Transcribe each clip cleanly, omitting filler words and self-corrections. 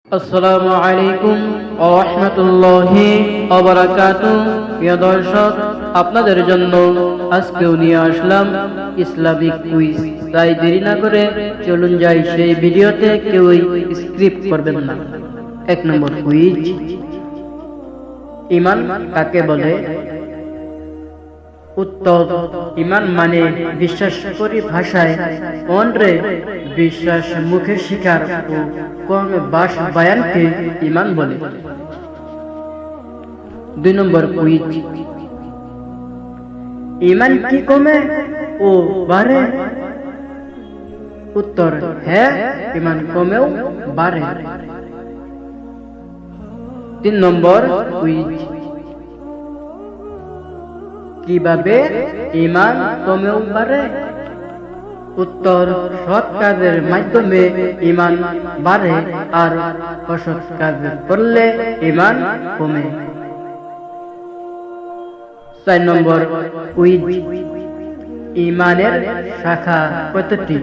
আসসালামু আলাইকুম ওয়া রাহমাতুল্লাহি ওয়া বারাকাতুহু। প্রিয় দর্শক, আপনাদের জন্য আজকেও নিয়ে আসলাম ইসলামিক কুইজ। তাই দেরি না করে চলুন যাই সেই ভিডিওতে, কেউই স্কিপ করবেন না। 1 নম্বর কুইজ, ঈমান কাকে বলে? উত্তর, ঈমান মানে বিশ্বাস পরিভাষায় মনরে বিশ্বাস, মুখে স্বীকার ও কর্মে বাস্তবায়নকে ঈমান বলে। 2 নম্বর কুইজ, ঈমান কি কমে ও বাড়ে? উত্তর, হ্যাঁ, ঈমান কমেও বাড়ে। 3 নম্বর কুইজ, কিভাবে ঈমান কমেও বাড়ে? উত্তর, সৎ কাজের মাধ্যমে ঈমান বাড়ে আর অসৎ কাজ করলে ঈমান কমে। 4 নম্বর কুইজ, ঈমানের শাখা কতটি?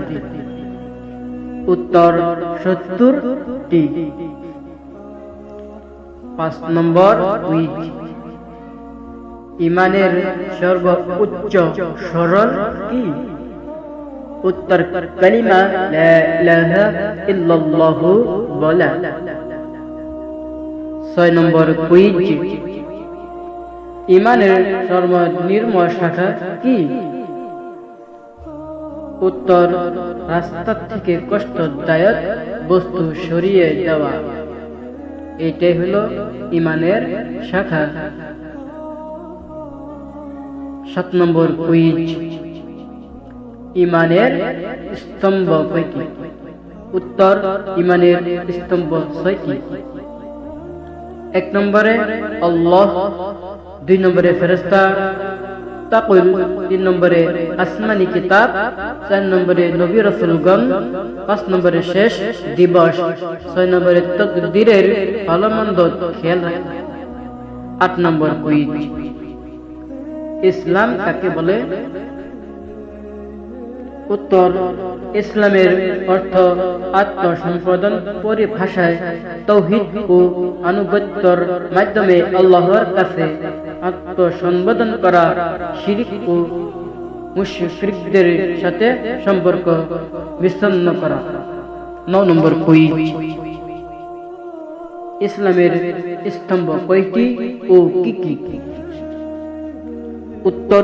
উত্তর, 70টি। 5 নম্বর কুইজ, ঈমানের সর্বোচ্চ স্তর কি? উত্তর, কালিমা লা ইলাহা ইল্লাল্লাহু বলা। 6 নম্বর কুইজ, ঈমানের সর্বনিম্ন শাখা কি? উত্তর, রাস্তা থেকে কষ্টদায়ক বস্তু সরিয়ে দেওয়া। এটাই হলো ঈমানের শাখা। 7 নম্বর কুইজ, ঈমানের স্তম্ভ কয়টি? উত্তর, ঈমানের স্তম্ভ 6টি। 1 নম্বরে আল্লাহ, 2 নম্বরে ফেরেশতা তাকুল, 3 নম্বরে আসমানি কিতাব, 4 নম্বরে নবী রাসূলগণ, 5 নম্বরে শেষ দিবস, 6 নম্বরে তাকদীরের ভালো মন্দ খেয়াল রাখা। 8 নম্বর কুইজ, ইসলাম কাকে বলে? উত্তর, ইসলামের অর্থ আত্মসম্পাদন, পরিভাষায় তাওহীদ ও আনুগত্যের মাধ্যমে আল্লাহর কাছে আত্মসম্বোধন করা, শিরক ও মুশরিকদের সাথে সম্পর্ক বিচ্ছিন্ন করা। 9 নম্বর কুইজ, ইসলামের স্তম্ভ কয়টি ও কি কি? উত্তর,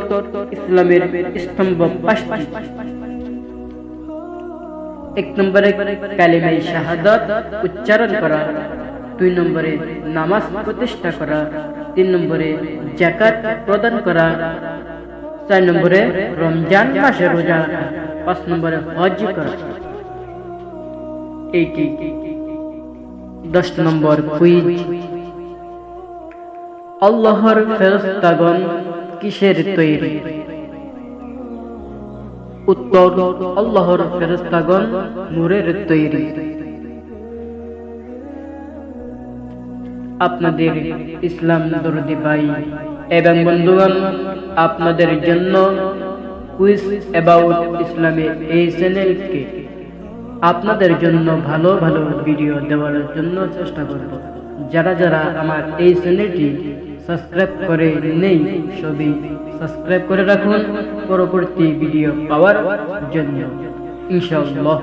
ইসলামের স্তম্ভ 5টি। 1 নম্বরে কালিমায়ে শাহাদাত উচ্চারণ করা, 2 নম্বরে নামাজ প্রতিষ্ঠা করা, 3 নম্বরে যাকাত প্রদান করা, 4 নম্বরে রমজান মাসে রোজা রাখা, 5 নম্বরে হজ করা। 10 নম্বর কুইজ, আল্লাহর ফেরেশতাগণ কিসের তৈরি? উত্তর, আল্লাহর ফেরেশতাগণ নূরের তৈরি। আপনাদের ইসলাম দরদি ভাই এবং বন্ধুগণ, আপনাদের জন্য কুইজ অ্যাবাউট ইসলামে এই চ্যানেলকে আপনাদের জন্য ভালো ভালো ভিডিও দেওয়ার জন্য চেষ্টা করব। যারা যারা আমার এই চ্যানেলটি সাবস্ক্রাইব করে নেই, সবই সাবস্ক্রাইব করে রাখুন পরবর্তী ভিডিও পাওয়ার জন্য, ইনশাআল্লাহ।